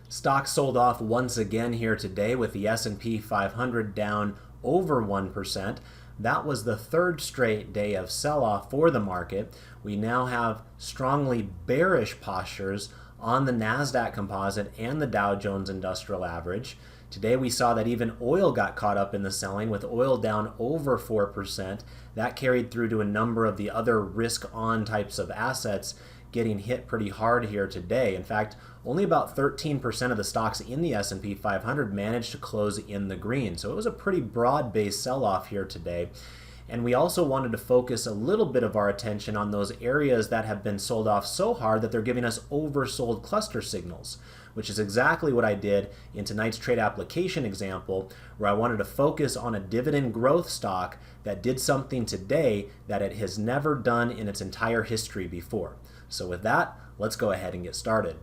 Stocks sold off once again here today with the S&P 500 down over 1%. That was the third straight day of sell-off for the market. We now have strongly bearish postures on the NASDAQ composite and the Dow Jones Industrial Average. Today we saw that even oil got caught up in the selling, with oil down over 4%. That carried through to a number of the other risk-on types of assets getting hit pretty hard here today. In fact, only about 13% of the stocks in the S&P 500 managed to close in the green. So it was a pretty broad-based sell-off here today. And we also wanted to focus a little bit of our attention on those areas that have been sold off so hard that they're giving us oversold cluster signals, which is exactly what I did in tonight's trade application example, where I wanted to focus on a dividend growth stock that did something today that it has never done in its entire history before. So with that, let's go ahead and get started.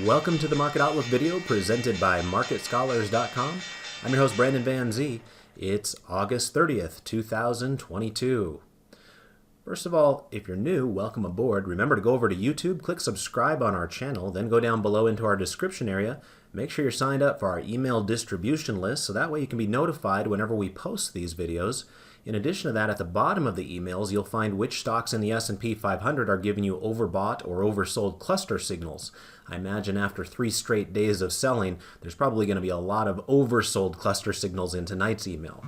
Welcome to the Market Outlook video presented by MarketScholars.com. I'm your host, Brandon Van Zee. It's August 30th, 2022. First of all, if you're new, welcome aboard. Remember to go over to YouTube, click subscribe on our channel, then go down below into our description area. Make sure you're signed up for our email distribution list so that way you can be notified whenever we post these videos. In addition to that, at the bottom of the emails, you'll find which stocks in the S&P 500 are giving you overbought or oversold cluster signals. I imagine after 3 straight days of selling, there's probably going to be a lot of oversold cluster signals in tonight's email.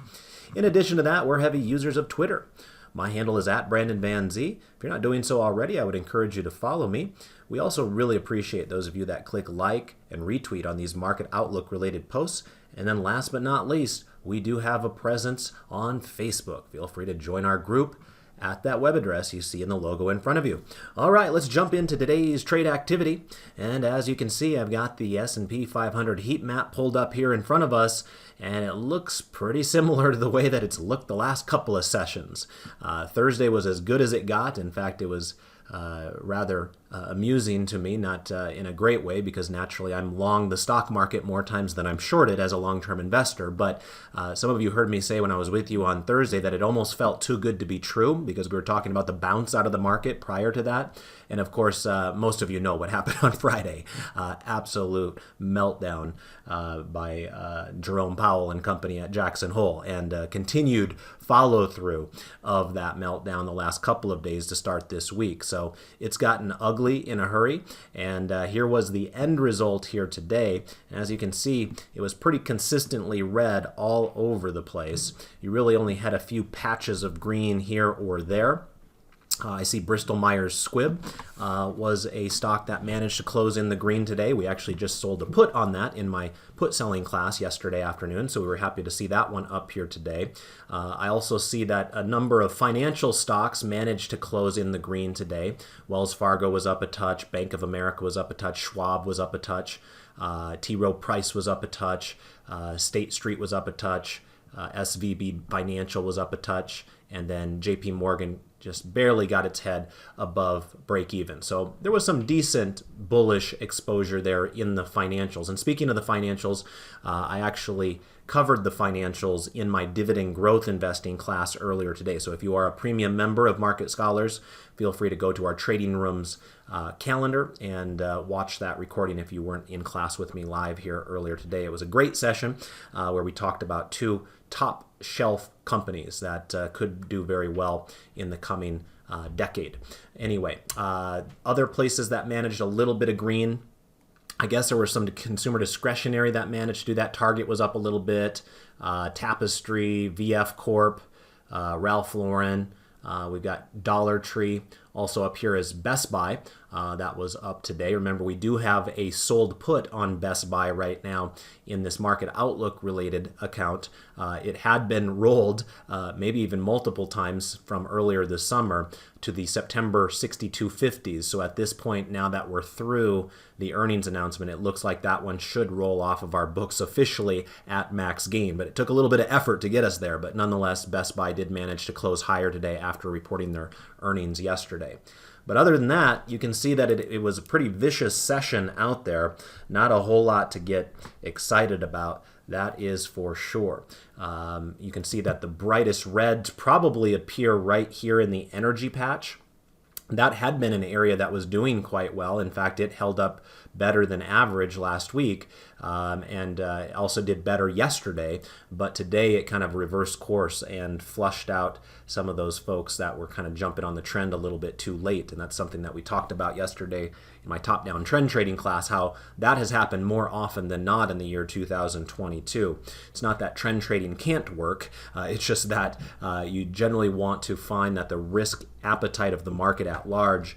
In addition to that, we're heavy users of Twitter. My handle is @BrandonVanZ. If you're not doing so already, I would encourage you to follow me. We also really appreciate those of you that click like and retweet on these Market Outlook related posts. And then last but not least, we do have a presence on Facebook. Feel free to join our group at that web address you see in the logo in front of you. All right, let's jump into today's trade activity. And as you can see, I've got the S&P 500 heat map pulled up here in front of us, and it looks pretty similar to the way that it's looked the last couple of sessions. Thursday was as good as it got. In fact, it was rather amusing to me, not in a great way, because naturally I'm long the stock market more times than I'm short it as a long-term investor. But some of you heard me say when I was with you on Thursday that it almost felt too good to be true, because we were talking about the bounce out of the market prior to that. And of course, most of you know what happened on Friday. Absolute meltdown by Jerome Powell and company at Jackson Hole, and continued follow-through of that meltdown the last couple of days to start this week. So it's gotten ugly in a hurry, and here was the end result here today. And as you can see, it was pretty consistently red all over the place. You really only had a few patches of green here or there. I see Bristol Myers Squibb was a stock that managed to close in the green today. We actually just sold a put on that in my put selling class yesterday afternoon, so we were happy to see that one up here today. I also see that a number of financial stocks managed to close in the green today. Wells Fargo was up a touch, Bank of America was up a touch, Schwab was up a touch, T. Rowe Price was up a touch, State Street was up a touch, SVB Financial was up a touch, and then JP Morgan just barely got its head above break even. So there was some decent bullish exposure there in the financials. And speaking of the financials, I actually covered the financials in my dividend growth investing class earlier today. So if you are a premium member of Market Scholars, feel free to go to our Trading Rooms calendar and watch that recording if you weren't in class with me live here earlier today. It was a great session where we talked about 2 top shelf companies that could do very well in the coming decade. Anyway, other places that managed a little bit of green, I guess there were some consumer discretionary that managed to do that. Target was up a little bit, Tapestry, VF Corp, Ralph Lauren. We've got Dollar Tree. Also up here is Best Buy. That was up today. Remember, we do have a sold put on Best Buy right now in this Market Outlook related account. It had been rolled maybe even multiple times from earlier this summer to the September 6250s. So at this point, now that we're through the earnings announcement, it looks like that one should roll off of our books officially at max gain. But it took a little bit of effort to get us there. But nonetheless, Best Buy did manage to close higher today after reporting their earnings yesterday. But other than that, you can see that it was a pretty vicious session out there. Not a whole lot to get excited about, that is for sure. You can see that the brightest reds probably appear right here in the energy patch. That had been an area that was doing quite well. In fact, it held up better than average last week, and also did better yesterday. But today it kind of reversed course and flushed out some of those folks that were kind of jumping on the trend a little bit too late. And that's something that we talked about yesterday in my top-down trend trading class, how that has happened more often than not in the year 2022. It's not that trend trading can't work. It's just that you generally want to find that the risk appetite of the market at large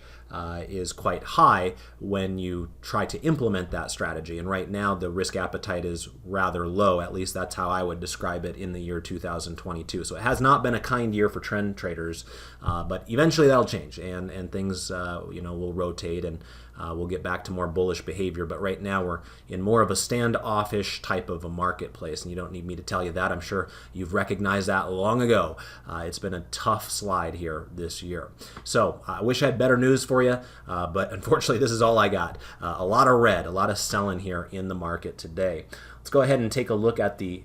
is quite high when you try to implement that strategy. And right now, the risk appetite is rather low. At least that's how I would describe it in the year 2022. So it has not been a kind year for trend traders, but eventually that'll change, and things will rotate, and we'll get back to more bullish behavior. But right now we're in more of a standoffish type of a marketplace, and you don't need me to tell you that. I'm sure you've recognized that long ago. It's been a tough slide here this year. So I wish I had better news for you, but unfortunately this is all I got. A lot of red, a lot of selling here in the market today. Let's go ahead and take a look at the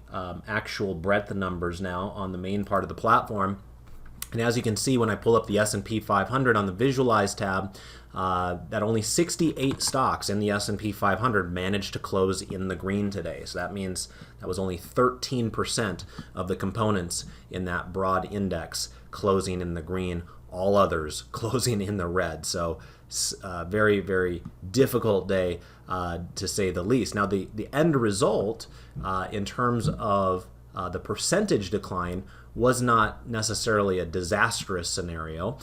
actual breadth numbers now on the main part of the platform. And as you can see, when I pull up the S&P 500 on the Visualize tab, that only 68 stocks in the S&P 500 managed to close in the green today. So that means that was only 13% of the components in that broad index closing in the green, all others closing in the red. So very, very difficult day to say the least. Now the end result in terms of the percentage decline was not necessarily a disastrous scenario.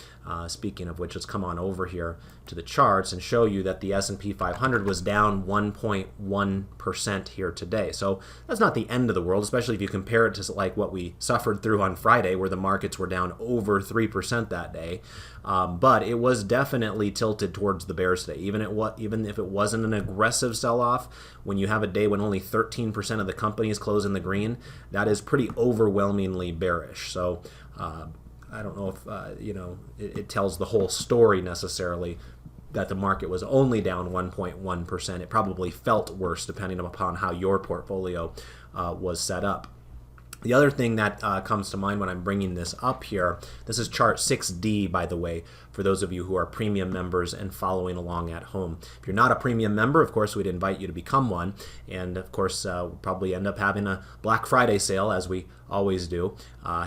Speaking of which, let's come on over here to the charts and show you that the S&P 500 was down 1.1% here today. So that's not the end of the world, especially if you compare it to like what we suffered through on Friday, where the markets were down over 3% that day. But it was definitely tilted towards the bears today. Even if it wasn't an aggressive sell-off, when you have a day when only 13% of the companies close in the green, that is pretty overwhelmingly bearish. So I don't know if it tells the whole story necessarily that the market was only down 1.1%. It probably felt worse depending upon how your portfolio was set up. The other thing that comes to mind when I'm bringing this up here, this is chart 6D, by the way, for those of you who are premium members and following along at home. If you're not a premium member, of course, we'd invite you to become one. And of course, we'll probably end up having a Black Friday sale, as we always do,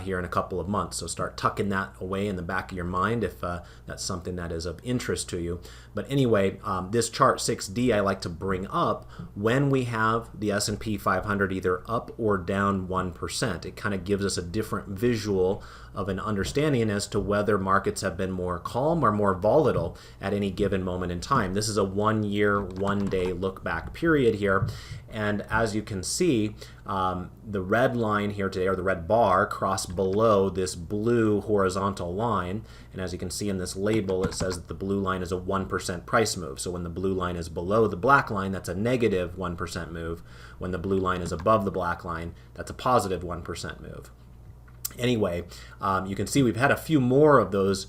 here in a couple of months. So start tucking that away in the back of your mind if that's something that is of interest to you. But anyway, this chart 6D I like to bring up when we have the S&P 500 either up or down 1%. It kind of gives us a different visual of an understanding as to whether markets have been more calm or more volatile at any given moment in time. This is a 1 year, 1 day look back period here. And as you can see, the red line here today, or the red bar, crossed below this blue horizontal line. And as you can see in this label, it says that the blue line is a 1% price move. So when the blue line is below the black line, that's a negative 1% move. When the blue line is above the black line, that's a positive 1% move. Anyway, you can see we've had a few more of those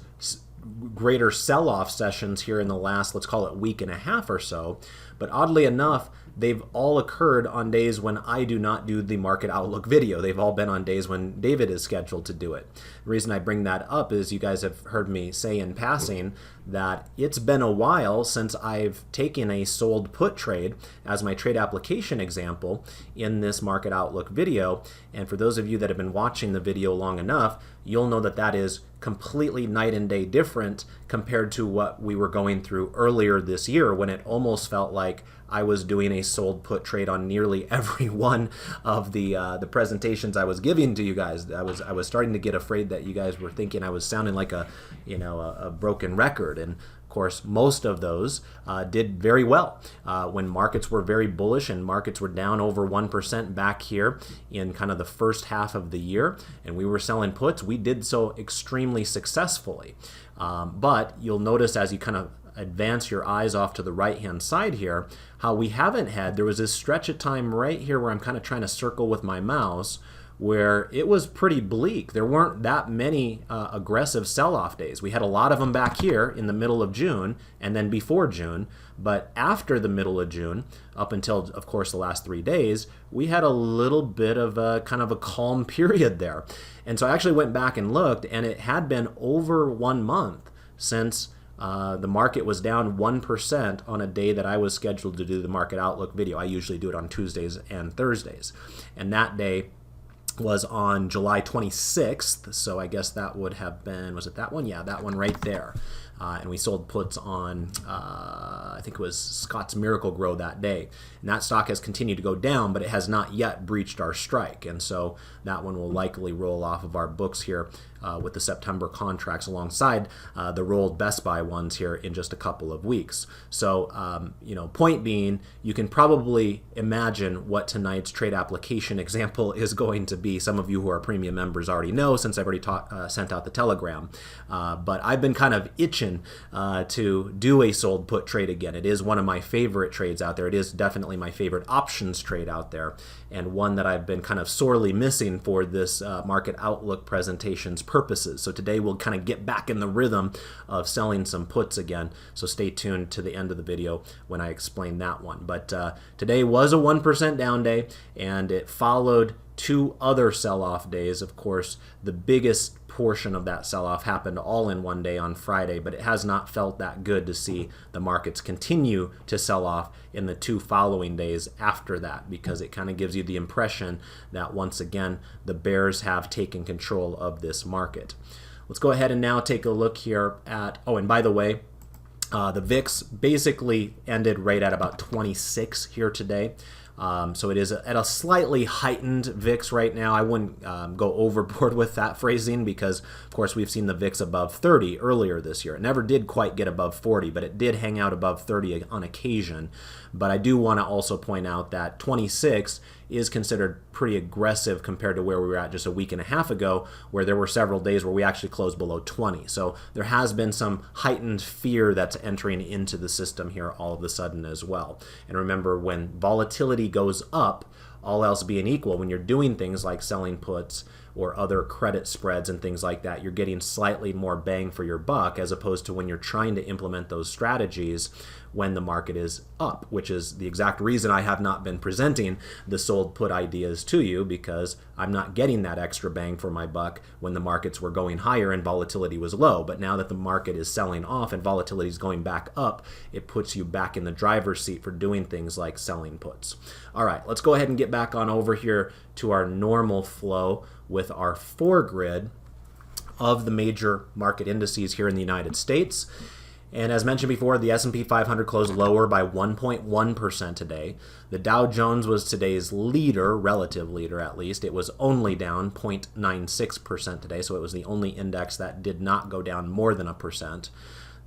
greater sell-off sessions here in the last, let's call it, week and a half or so. But oddly enough, they've all occurred on days when I do not do the market outlook video. They've all been on days when David is scheduled to do it. The reason I bring that up is you guys have heard me say in passing that it's been a while since I've taken a sold put trade as my trade application example in this market outlook video. And for those of you that have been watching the video long enough, you'll know that that is completely night and day different compared to what we were going through earlier this year, when it almost felt like I was doing a sold put trade on nearly every one of the presentations I was giving to you guys. I was starting to get afraid that you guys were thinking I was sounding like a broken record. And of course, most of those did very well when markets were very bullish and markets were down over 1% back here in kind of the first half of the year, and we were selling puts. We did so extremely successfully. But you'll notice as you kind of advance your eyes off to the right hand side here, how we haven't had, there was this stretch of time right here where I'm kind of trying to circle with my mouse, where it was pretty bleak. There weren't that many aggressive sell-off days. We had a lot of them back here in the middle of June and then before June, but after the middle of June, up until, of course, the last 3 days, we had a little bit of a kind of a calm period there. And so I actually went back and looked, and it had been over 1 month since the market was down 1% on a day that I was scheduled to do the market outlook video. I usually do it on Tuesdays and Thursdays. And that day was on July 26th, so I guess that would have been, was it that one? Yeah, that one right there. And we sold puts on, I think it was Scott's Miracle-Gro that day. And that stock has continued to go down, but it has not yet breached our strike. And so that one will likely roll off of our books here with the September contracts alongside the rolled Best Buy ones here in just a couple of weeks. So, point being, you can probably imagine what tonight's trade application example is going to be. Some of you who are premium members already know, since I've already sent out the telegram. But I've been kind of itching to do a sold put trade again. It is one of my favorite trades out there. It is definitely my favorite options trade out there, and one that I've been kind of sorely missing for this market outlook presentation's purposes. So today we'll kind of get back in the rhythm of selling some puts again. So stay tuned to the end of the video when I explain that one. But today was a 1% down day, and it followed two other sell-off days. Of course, the biggest portion of that sell-off happened all in one day on Friday, but it has not felt that good to see the markets continue to sell off in the two following days after that, because it kind of gives you the impression that once again the bears have taken control of this market. Let's go ahead and now take a look here at, oh, and by the way, the VIX basically ended right at about 26 here today. So it is at a slightly heightened VIX right now. I wouldn't go overboard with that phrasing because, of course, we've seen the VIX above 30 earlier this year. It never did quite get above 40, but it did hang out above 30 on occasion. But I do want to also point out that 26 is considered pretty aggressive compared to where we were at just a week and a half ago, where there were several days where we actually closed below 20. So there has been some heightened fear that's entering into the system here all of a sudden as well. And remember, when volatility goes up, all else being equal, when you're doing things like selling puts or other credit spreads and things like that, you're getting slightly more bang for your buck, as opposed to when you're trying to implement those strategies when the market is up, which is the exact reason I have not been presenting the sold put ideas to you, because I'm not getting that extra bang for my buck when the markets were going higher and volatility was low. But now that the market is selling off and volatility is going back up, it puts you back in the driver's seat for doing things like selling puts. All right, let's go ahead and get back on over here to our normal flow with our foregrid of the major market indices here in the United States. And as mentioned before, the S&P 500 closed lower by 1.1% today. The Dow Jones was today's leader, relative leader at least. It was only down 0.96% today, so it was the only index that did not go down more than 1%.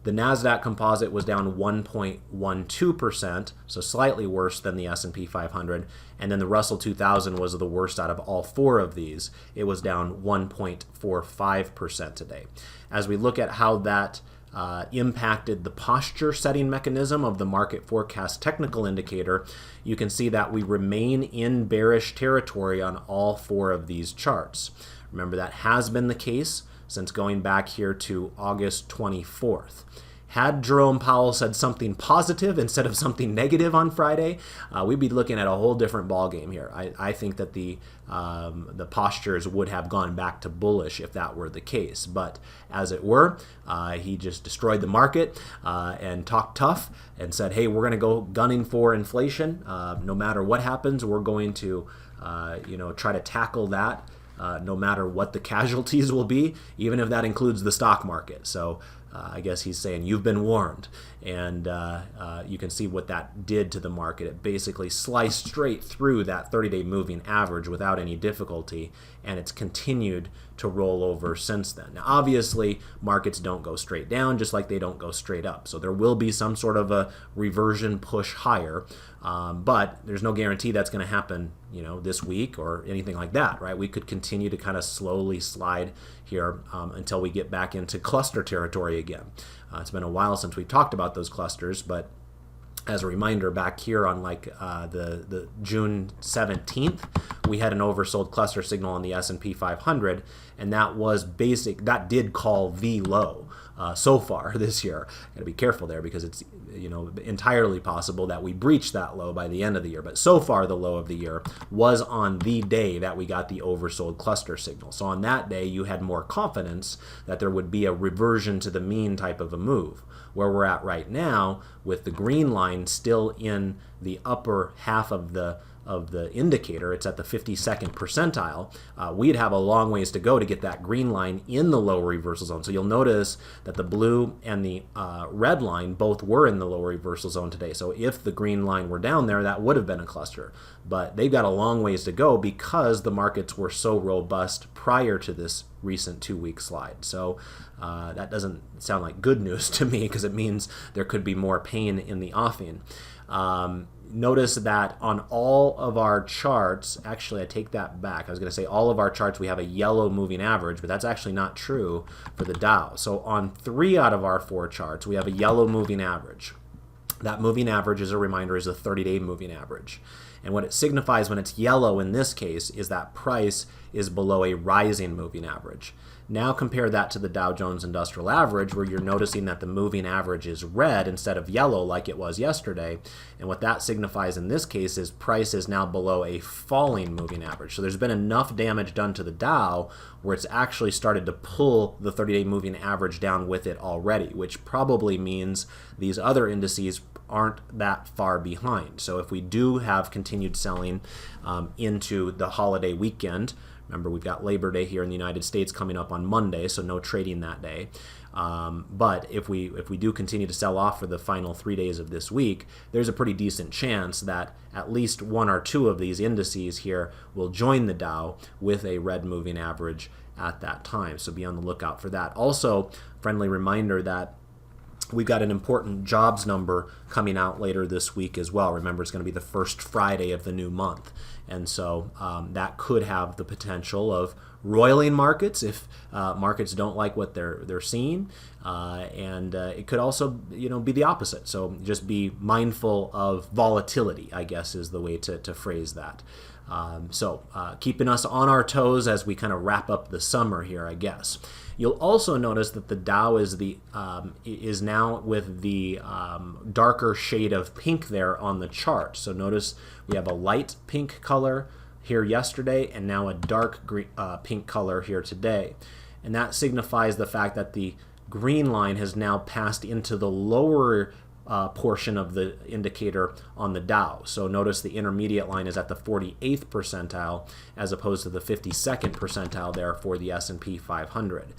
The NASDAQ composite was down 1.12%, so slightly worse than the S&P 500. And then the Russell 2000 was the worst out of all four of these. It was down 1.45% today. As we look at how that impacted the posture setting mechanism of the market forecast technical indicator, you can see that we remain in bearish territory on all four of these charts. Remember, that has been the case since going back here to August 24th. Had Jerome Powell said something positive instead of something negative on Friday, we'd be looking at a whole different ballgame here. I think that the postures would have gone back to bullish if that were the case. But as it were, he just destroyed the market and talked tough and said, hey, we're going to go gunning for inflation. No matter what happens, we're going to try to tackle that. No matter what the casualties will be, even if that includes the stock market. So I guess he's saying you've been warned. And you can see what that did to the market. It basically sliced straight through that 30-day moving average without any difficulty, and it's continued to roll over since then. Now, obviously, markets don't go straight down, just like they don't go straight up. So there will be some sort of a reversion push higher, but there's no guarantee that's going to happen, this week or anything like that, right? We could continue to kind of slowly slide here until we get back into cluster territory again. It's been a while since we talked about those clusters, but as a reminder, back here on the June 17th, we had an oversold cluster signal on the S&P 500, and that was that did call the low. so far this year. Got to be careful there because it's entirely possible that we breach that low by the end of the year. But so far the low of the year was on the day that we got the oversold cluster signal. So on that day you had more confidence that there would be a reversion to the mean type of a move. Where we're at right now, with the green line still in the upper half of the indicator, it's at the 52nd percentile, we'd have a long ways to go to get that green line in the lower reversal zone. So you'll notice that the blue and the red line both were in the lower reversal zone today. So if the green line were down there, that would have been a cluster. But they've got a long ways to go because the markets were so robust prior to this recent 2-week slide. So that doesn't sound like good news to me because it means there could be more pain in the offing. Notice that on all of our charts, actually I take that back. I was going to say all of our charts we have a yellow moving average, but that's actually not true for the Dow. So on 3 out of our 4 charts, we have a yellow moving average. That moving average, as a reminder, is a 30-day moving average. And what it signifies when it's yellow in this case is that price is below a rising moving average. Now compare that to the Dow Jones Industrial Average, where you're noticing that the moving average is red instead of yellow like it was yesterday. And what that signifies in this case is price is now below a falling moving average. So there's been enough damage done to the Dow where it's actually started to pull the 30-day moving average down with it already, which probably means these other indices aren't that far behind. So if we do have continued selling into the holiday weekend, remember, we've got Labor Day here in the United States coming up on Monday, so no trading that day. But if we do continue to sell off for the final 3 days of this week, there's a pretty decent chance that at least 1 or 2 of these indices here will join the Dow with a red moving average at that time. So be on the lookout for that. Also, friendly reminder that we've got an important jobs number coming out later this week as well. Remember, it's going to be the first Friday of the new month. And so that could have the potential of roiling markets if markets don't like what they're seeing. And it could also be the opposite. So just be mindful of volatility, I guess, is the way to phrase that. So keeping us on our toes as we kind of wrap up the summer here, I guess. You'll also notice that the Dow is now with the darker shade of pink there on the chart. So notice we have a light pink color here yesterday and now a dark pink color here today. And that signifies the fact that the green line has now passed into the lower portion of the indicator on the Dow. So notice the intermediate line is at the 48th percentile as opposed to the 52nd percentile there for the S&P 500.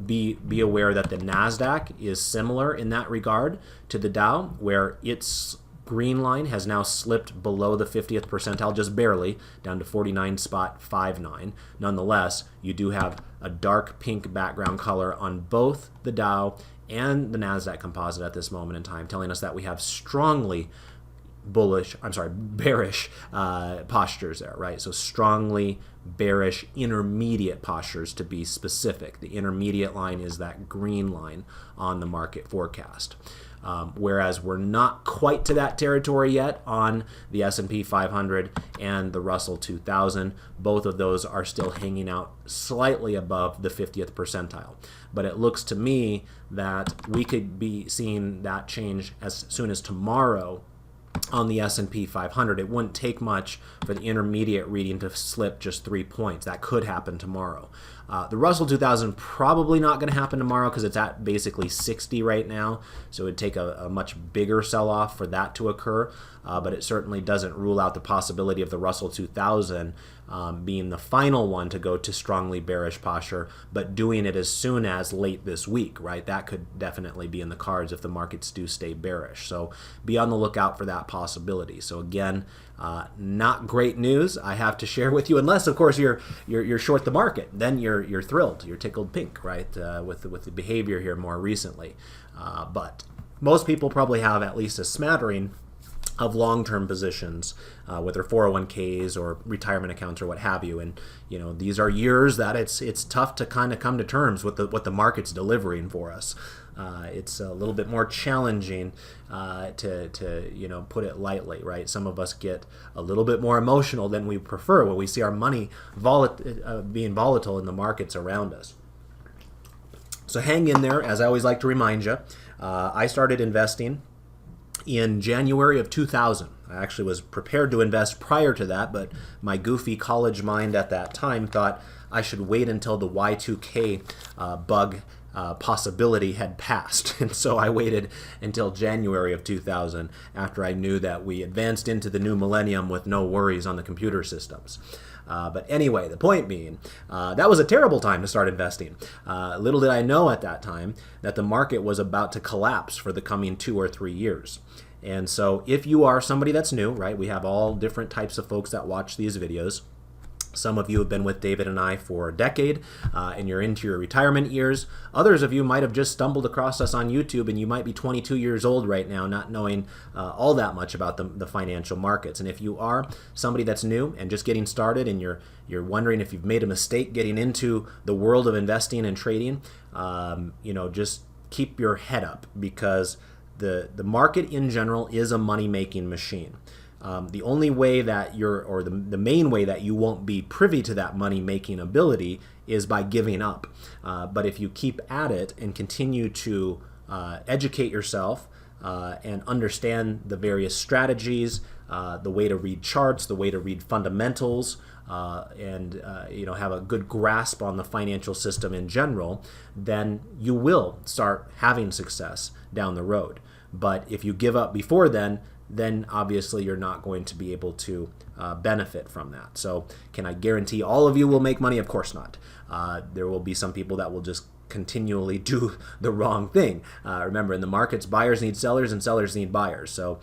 Be aware that the NASDAQ is similar in that regard to the Dow, where its green line has now slipped below the 50th percentile, just barely, down to 49.59. Nonetheless, you do have a dark pink background color on both the Dow and the NASDAQ composite at this moment in time, telling us that we have strongly bearish postures there, right? So strongly bearish intermediate postures, to be specific. The intermediate line is that green line on the market forecast. Whereas we're not quite to that territory yet on the S&P 500 and the Russell 2000. Both of those are still hanging out slightly above the 50th percentile. But it looks to me that we could be seeing that change as soon as tomorrow on the S&P 500. It wouldn't take much for the intermediate reading to slip just 3 points. That could happen tomorrow. The Russell 2000 probably not going to happen tomorrow because it's at basically 60 right now. So it would take a much bigger sell-off for that to occur. But it certainly doesn't rule out the possibility of the Russell 2000 being the final one to go to strongly bearish posture, but doing it as soon as late this week, right? That could definitely be in the cards if the markets do stay bearish. So be on the lookout for that possibility. So again, not great news I have to share with you, unless of course you're short the market. Then you're thrilled, you're tickled pink, right? With the behavior here more recently. But most people probably have at least a smattering of long-term positions with their 401ks or retirement accounts or what have you. And these are years that it's tough to kind of come to terms with what the market's delivering for us. It's a little bit more challenging to put it lightly, right? Some of us get a little bit more emotional than we prefer when we see our money being volatile in the markets around us. So hang in there, as I always like to remind you. I started investing in January of 2000. I actually was prepared to invest prior to that, but my goofy college mind at that time thought I should wait until the Y2K bug possibility had passed. And so I waited until January of 2000 after I knew that we advanced into the new millennium with no worries on the computer systems. But anyway, the point being, that was a terrible time to start investing. Little did I know at that time that the market was about to collapse for the coming 2 or 3 years. And so if you are somebody that's new, right, we have all different types of folks that watch these videos. Some of you have been with David and I for a decade, and you're into your retirement years. Others of you might have just stumbled across us on YouTube, and you might be 22 years old right now, not knowing all that much about the financial markets. And if you are somebody that's new and just getting started, and you're wondering if you've made a mistake getting into the world of investing and trading, just keep your head up, because the market in general is a money-making machine. The only way that the main way that you won't be privy to that money-making ability is by giving up. But if you keep at it and continue to educate yourself and understand the various strategies, the way to read charts, the way to read fundamentals, and have a good grasp on the financial system in general, then you will start having success down the road. But if you give up before then obviously you're not going to be able to benefit from that. So can I guarantee all of you will make money? Of course not. There will be some people that will just continually do the wrong thing. Remember, in the markets, buyers need sellers and sellers need buyers. So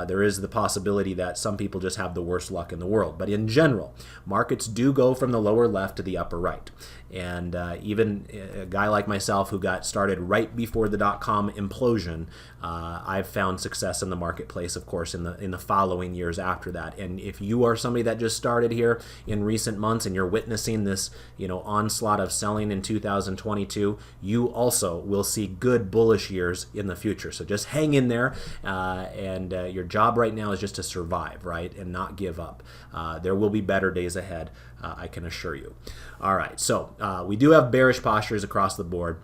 there is the possibility that some people just have the worst luck in the world. But in general, markets do go from the lower left to the upper right. And even a guy like myself who got started right before the dot-com implosion, I've found success in the marketplace, of course, in the following years after that. And if you are somebody that just started here in recent months and you're witnessing this, onslaught of selling in 2022, you also will see good bullish years in the future. So just hang in there, and your job right now is just to survive, right, and not give up. There will be better days ahead, I can assure you. All right, so we do have bearish postures across the board.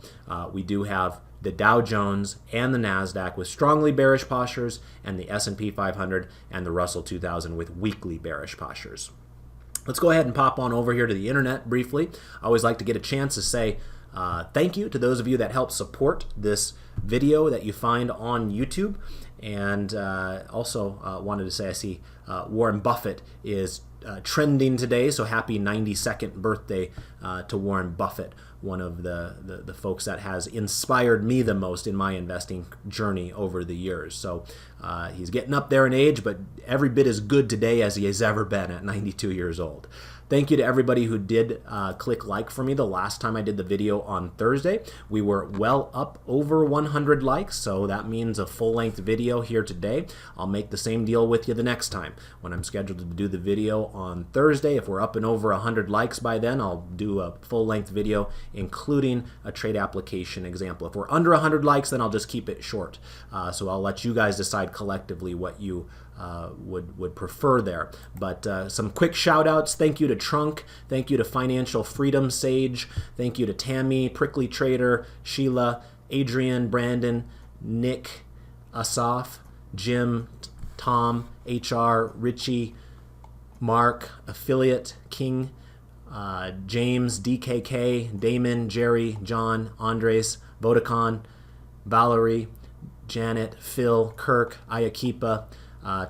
We do have the Dow Jones and the NASDAQ with strongly bearish postures, and the S&P 500 and the Russell 2000 with weakly bearish postures. Let's go ahead and pop on over here to the internet briefly. I always like to get a chance to say thank you to those of you that help support this video that you find on YouTube. And also wanted to say I see Warren Buffett is trending today, so happy 92nd birthday to Warren Buffett, one of the folks that has inspired me the most in my investing journey over the years. So he's getting up there in age, but every bit as good today as he has ever been at 92 years old. Thank you to everybody who did click like for me the last time I did the video on Thursday. We were well up over 100 likes, so that means a full-length video here today. I'll make the same deal with you the next time. When I'm scheduled to do the video on Thursday, if we're up and over 100 likes by then, I'll do a full-length video including a trade application example. If we're under 100 likes, then I'll just keep it short. So I'll let you guys decide collectively what you would prefer there. But some quick shout outs. Thank you to Trunk. Thank you to Financial Freedom Sage. Thank you to Tammy, Prickly Trader, Sheila, Adrian, Brandon, Nick, Asaf, Jim, Tom, HR, Richie, Mark, Affiliate, King, James, DKK, Damon, Jerry, John, Andres, Vodacon, Valerie, Janet, Phil, Kirk, Ayakipa.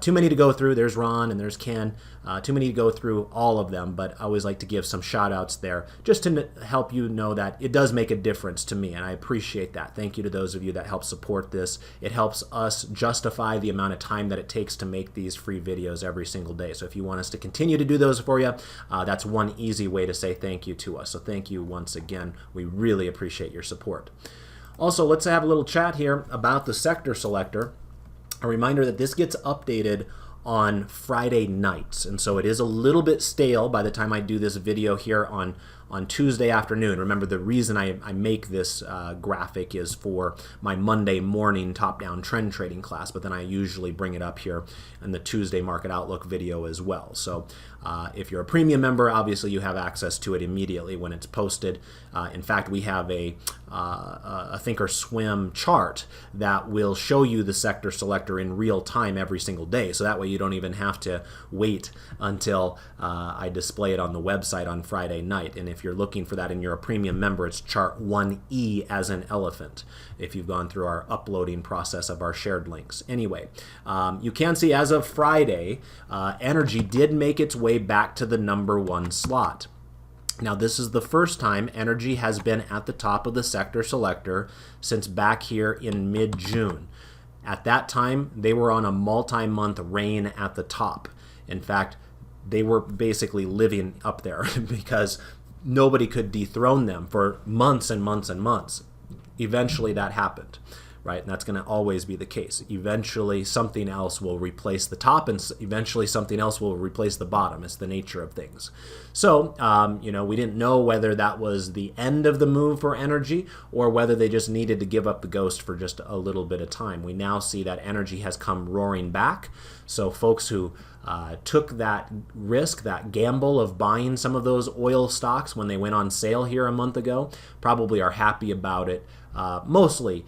Too many to go through. There's Ron and there's Ken. Too many to go through all of them, but I always like to give some shout outs there just to help you know that it does make a difference to me, and I appreciate that. Thank you to those of you that help support this. It helps us justify the amount of time that it takes to make these free videos every single day. So if you want us to continue to do those for you, that's one easy way to say thank you to us. So thank you once again. We really appreciate your support. Also, let's have a little chat here about the sector selector. A reminder that this gets updated on Friday nights, and so it is a little bit stale by the time I do this video here on on Tuesday afternoon. Remember, the reason I make this graphic is for my Monday morning top-down trend trading class, but then I usually bring it up here in the Tuesday Market Outlook video as well. So if you're a premium member, obviously you have access to it immediately when it's posted. In fact, we have a Thinkorswim chart that will show you the sector selector in real time every single day. So that way you don't even have to wait until I display it on the website on Friday night. And if you're looking for that and you're a premium member, it's chart 1E as an elephant, if you've gone through our uploading process of our shared links. Anyway, you can see as of Friday, energy did make its way back to the #1 slot. Now, this is the first time energy has been at the top of the sector selector since back here in mid-June. At that time, they were on a multi-month reign at the top. In fact, they were basically living up there because nobody could dethrone them for months and months and months. Eventually, that happened. Right? And that's going to always be the case. Eventually, something else will replace the top, and eventually something else will replace the bottom. It's the nature of things. So, we didn't know whether that was the end of the move for energy or whether they just needed to give up the ghost for just a little bit of time. We now see that energy has come roaring back. So folks who took that risk, that gamble of buying some of those oil stocks when they went on sale here a month ago, probably are happy about it. Mostly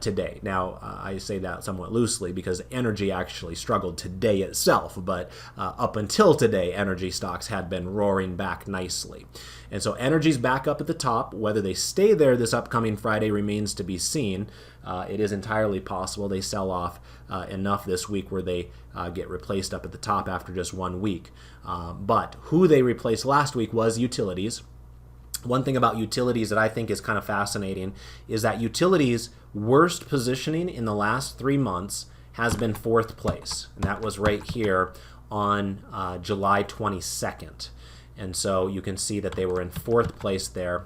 today. Now, I say that somewhat loosely because energy actually struggled today itself, but up until today, energy stocks had been roaring back nicely. And so energy's back up at the top. Whether they stay there this upcoming Friday remains to be seen. It is entirely possible they sell off enough this week where they get replaced up at the top after just 1 week. But who they replaced last week was utilities. One thing about utilities that I think is kind of fascinating is that utilities' worst positioning in the last 3 months has been 4th place. And that was right here on July 22nd. And so you can see that they were in 4th place there.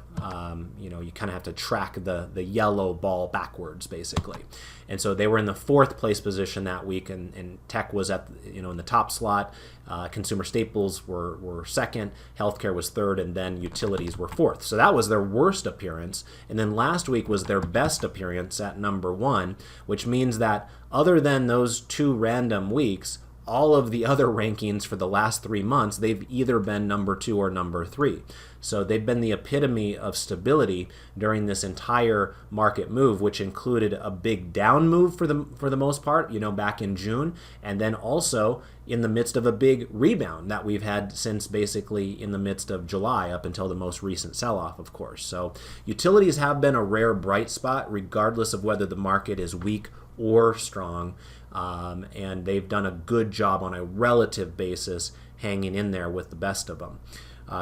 You kind of have to track the yellow ball backwards, basically. And so they were in the 4th place position that week, and tech was at in the top slot. Consumer staples were 2nd, healthcare was 3rd, and then utilities were 4th. So that was their worst appearance. And then last week was their best appearance at #1, which means that other than those 2 random weeks, all of the other rankings for the last 3 months, they've either been #2 or #3. So they've been the epitome of stability during this entire market move, which included a big down move for the most part, back in June, and then also in the midst of a big rebound that we've had since basically in the midst of July up until the most recent sell-off, of course. So utilities have been a rare bright spot, regardless of whether the market is weak or strong. And they've done a good job on a relative basis hanging in there with the best of them.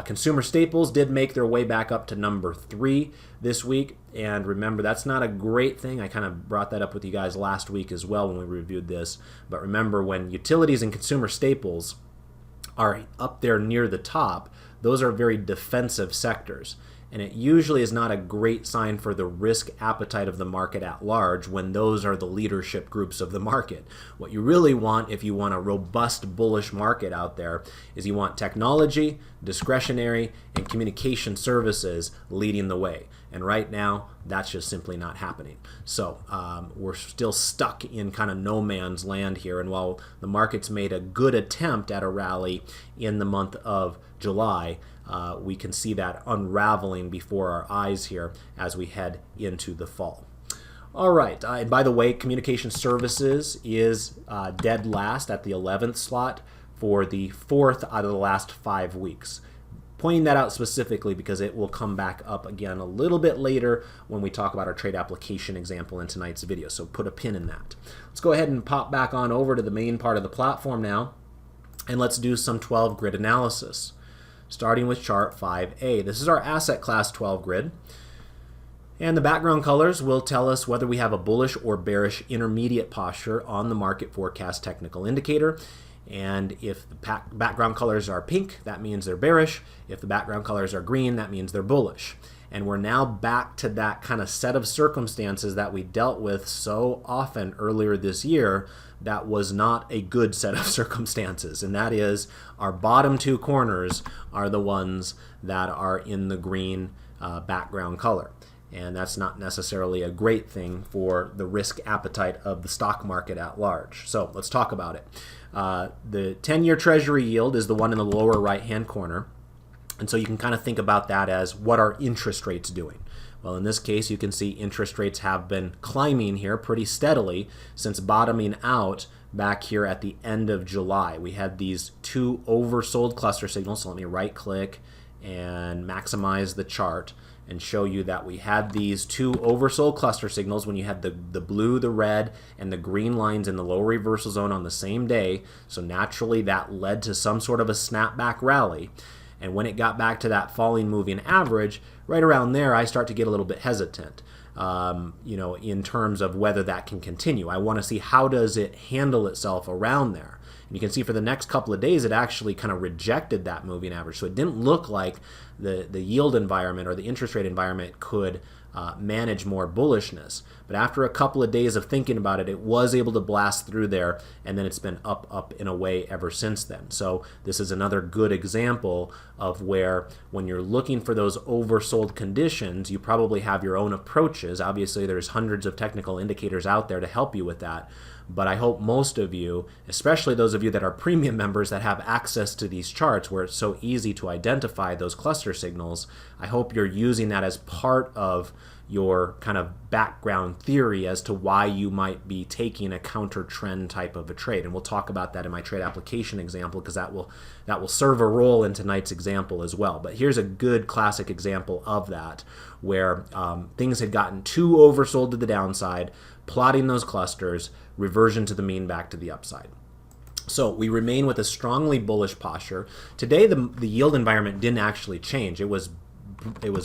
Consumer staples did make their way back up to #3 this week, and remember, that's not a great thing. I kind of brought that up with you guys last week as well when we reviewed this, but remember, when utilities and consumer staples are up there near the top, those are very defensive sectors. And it usually is not a great sign for the risk appetite of the market at large when those are the leadership groups of the market. What you really want, if you want a robust bullish market out there, is you want technology, discretionary, and communication services leading the way. And right now, that's just simply not happening. So we're still stuck in kind of no man's land here. And while the market's made a good attempt at a rally in the month of July, we can see that unraveling before our eyes here as we head into the fall. All right, and by the way, communication services is dead last at the 11th slot for the 4th out of the last 5 weeks. Pointing that out specifically because it will come back up again a little bit later when we talk about our trade application example in tonight's video, so put a pin in that. Let's go ahead and pop back on over to the main part of the platform now, and let's do some 12 grid analysis. Starting with chart 5A. This is our asset class 12 grid. And the background colors will tell us whether we have a bullish or bearish intermediate posture on the market forecast technical indicator. And if the background colors are pink, that means they're bearish. If the background colors are green, that means they're bullish. And we're now back to that kind of set of circumstances that we dealt with so often earlier this year, that was not a good set of circumstances, and that is our bottom two corners are the ones that are in the green background color. And that's not necessarily a great thing for the risk appetite of the stock market at large. So let's talk about it. The 10-year Treasury yield is the one in the lower right-hand corner. And so you can kind of think about that as, what are interest rates doing? Well, in this case, you can see interest rates have been climbing here pretty steadily since bottoming out back here at the end of July. We had these two oversold cluster signals. So let me right-click and maximize the chart and show you that we had these two oversold cluster signals when you had the blue, the red, and the green lines in the lower reversal zone on the same day. So naturally that led to some sort of a snapback rally. And when it got back to that falling moving average, right around there, I start to get a little bit hesitant, in terms of whether that can continue. I want to see how does it handle itself around there. And you can see for the next couple of days, it actually kind of rejected that moving average. So it didn't look like the yield environment or the interest rate environment could manage more bullishness. But after a couple of days of thinking about it, it was able to blast through there, and then it's been up in a way ever since then. So this is another good example of where, when you're looking for those oversold conditions, you probably have your own approaches. Obviously, there's hundreds of technical indicators out there to help you with that. But I hope most of you, especially those of you that are premium members that have access to these charts where it's so easy to identify those cluster signals, I hope you're using that as part of your kind of background theory as to why you might be taking a counter trend type of a trade. And we'll talk about that in my trade application example, because that will serve a role in tonight's example as well. But here's a good classic example of that, where things had gotten too oversold to the downside, plotting those clusters, reversion to the mean back to the upside. So we remain with a strongly bullish posture. Today the yield environment didn't actually change. It was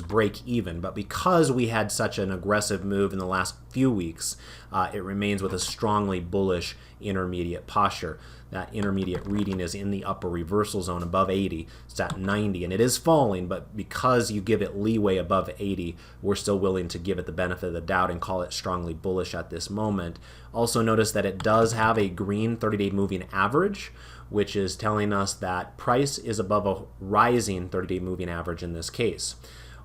break even, but because we had such an aggressive move in the last few weeks, it remains with a strongly bullish intermediate posture. That intermediate reading is in the upper reversal zone above 80. It's at 90, and it is falling, but because you give it leeway above 80, we're still willing to give it the benefit of the doubt and call it strongly bullish at this moment. Also notice that it does have a green 30-day moving average, which is telling us that price is above a rising 30-day moving average in this case.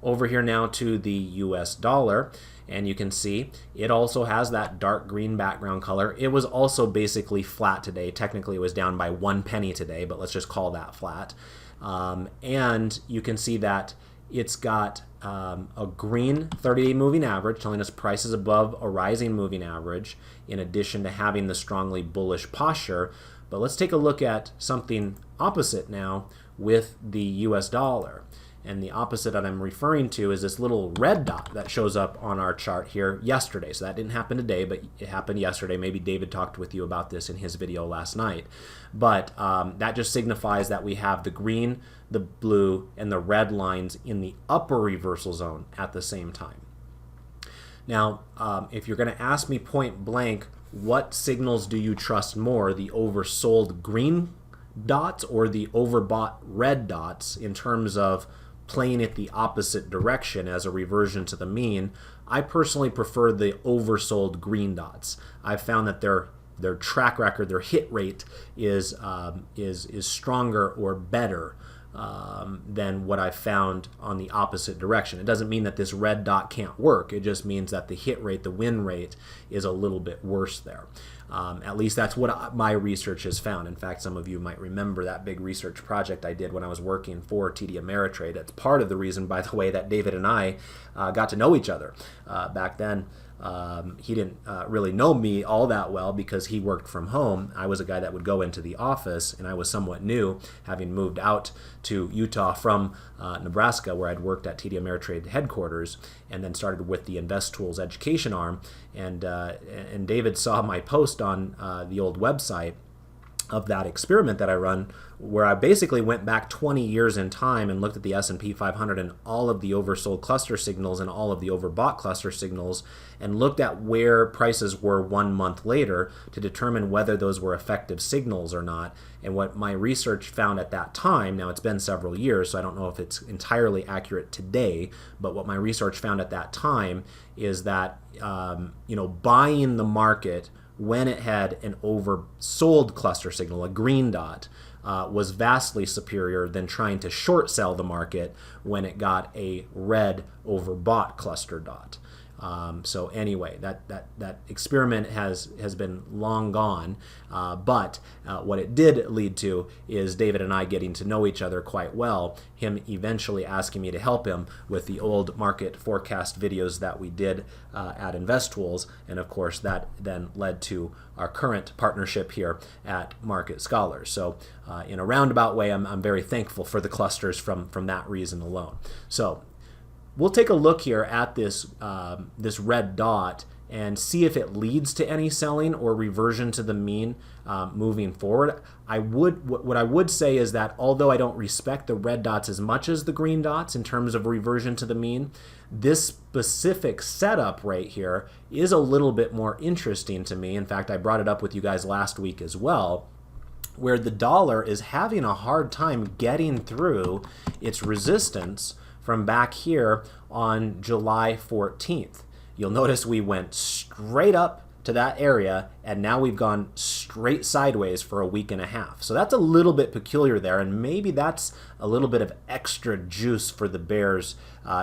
Over here now to the US dollar, and you can see it also has that dark green background color. It was also basically flat today. Technically it was down by 1 penny today, but let's just call that flat. And you can see that it's got a green 30-day moving average telling us price is above a rising moving average, in addition to having the strongly bullish posture. But let's take a look at something opposite now with the US dollar. And the opposite that I'm referring to is this little red dot that shows up on our chart here yesterday. So that didn't happen today, but it happened yesterday. Maybe David talked with you about this in his video last night. But that just signifies that we have the green, the blue, and the red lines in the upper reversal zone at the same time. Now, if you're going to ask me point blank, what signals do you trust more, the oversold green dots or the overbought red dots, in terms of playing it the opposite direction as a reversion to the mean? I personally prefer the oversold green dots. I've found that their track record, their hit rate is stronger or better than what I found on the opposite direction. It doesn't mean that this red dot can't work. It just means that the hit rate, the win rate, is a little bit worse there. At least that's what my research has found. In fact, some of you might remember that big research project I did when I was working for TD Ameritrade. It's part of the reason, by the way, that David and I got to know each other. Back then, he didn't really know me all that well because he worked from home. I was a guy that would go into the office, and I was somewhat new, having moved out to Utah from Nebraska, where I'd worked at TD Ameritrade headquarters, and then started with the Invest Tools education arm. And David saw my post on the old website of that experiment that I run, where I basically went back 20 years in time and looked at the S&P 500 and all of the oversold cluster signals and all of the overbought cluster signals, and looked at where prices were 1 month later to determine whether those were effective signals or not. And what my research found at that time, now it's been several years, so I don't know if it's entirely accurate today, but what my research found at that time is that buying the market when it had an oversold cluster signal, a green dot, was vastly superior than trying to short sell the market when it got a red overbought cluster dot. So anyway, that experiment has been long gone, but what it did lead to is David and I getting to know each other quite well, him eventually asking me to help him with the old market forecast videos that we did at InvestTools, and of course that then led to our current partnership here at Market Scholars. So in a roundabout way, I'm very thankful for the clusters from that reason alone. So we'll take a look here at this this red dot and see if it leads to any selling or reversion to the mean moving forward. What I would say is that although I don't respect the red dots as much as the green dots in terms of reversion to the mean, this specific setup right here is a little bit more interesting to me. In fact, I brought it up with you guys last week as well, where the dollar is having a hard time getting through its resistance from back here on July 14th. You'll notice we went straight up to that area, and now we've gone straight sideways for a week and a half. So that's a little bit peculiar there, and maybe that's a little bit of extra juice for the bears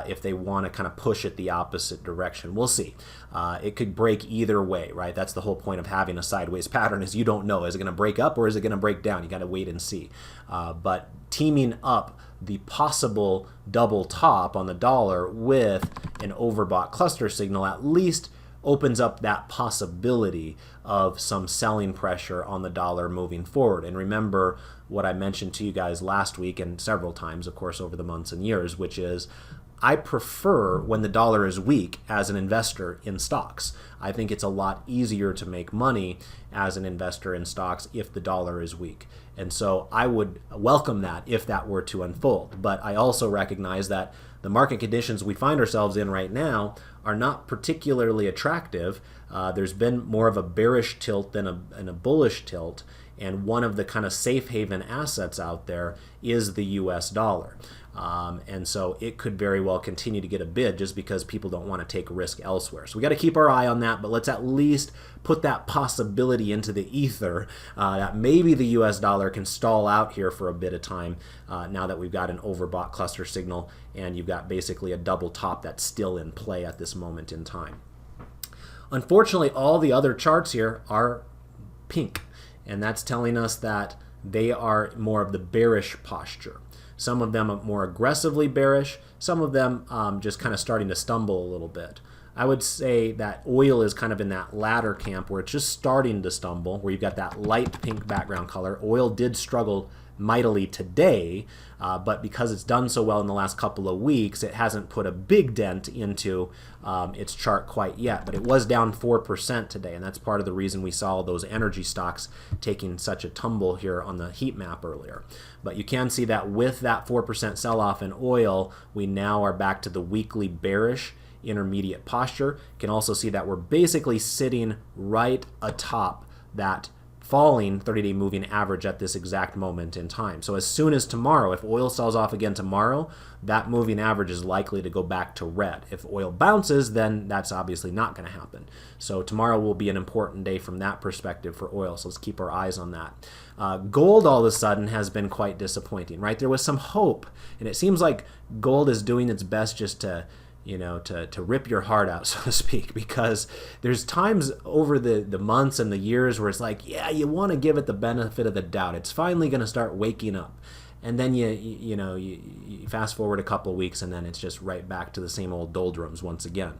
if they want to kind of push it the opposite direction. We'll see. It could break either way, right? That's the whole point of having a sideways pattern, is you don't know. Is it going to break up or is it going to break down? You got to wait and see. But teaming up the possible double top on the dollar with an overbought cluster signal at least opens up that possibility of some selling pressure on the dollar moving forward. And remember what I mentioned to you guys last week and several times, of course, over the months and years, which is I prefer when the dollar is weak as an investor in stocks. I think it's a lot easier to make money as an investor in stocks if the dollar is weak. And so I would welcome that if that were to unfold. But I also recognize that the market conditions we find ourselves in right now are not particularly attractive. There's been more of a bearish tilt than a bullish tilt. And one of the kind of safe haven assets out there is the US dollar. And so it could very well continue to get a bid just because people don't want to take risk elsewhere. So we got to keep our eye on that, but let's at least put that possibility into the ether that maybe the US dollar can stall out here for a bit of time now that we've got an overbought cluster signal and you've got basically a double top that's still in play at this moment in time. Unfortunately, all the other charts here are pink, and that's telling us that they are more of the bearish posture. Some of them are more aggressively bearish, some of them just kind of starting to stumble a little bit. I would say that oil is kind of in that latter camp where it's just starting to stumble, where you've got that light pink background color. Oil did struggle mightily today, but because it's done so well in the last couple of weeks, it hasn't put a big dent into its chart quite yet. But it was down 4% today, and that's part of the reason we saw those energy stocks taking such a tumble here on the heat map earlier. But you can see that with that 4% sell-off in oil, we now are back to the weekly bearish intermediate posture. You can also see that we're basically sitting right atop that falling 30-day moving average at this exact moment in time. So as soon as tomorrow, if oil sells off again tomorrow, that moving average is likely to go back to red. If oil bounces, then that's obviously not going to happen. So tomorrow will be an important day from that perspective for oil, so let's keep our eyes on that. Gold all of a sudden has been quite disappointing, right? There was some hope, and it seems like gold is doing its best just to to rip your heart out, so to speak, because there's times over the months and the years where it's like, yeah, you want to give it the benefit of the doubt. It's finally going to start waking up. And then you fast forward a couple of weeks and then it's just right back to the same old doldrums once again.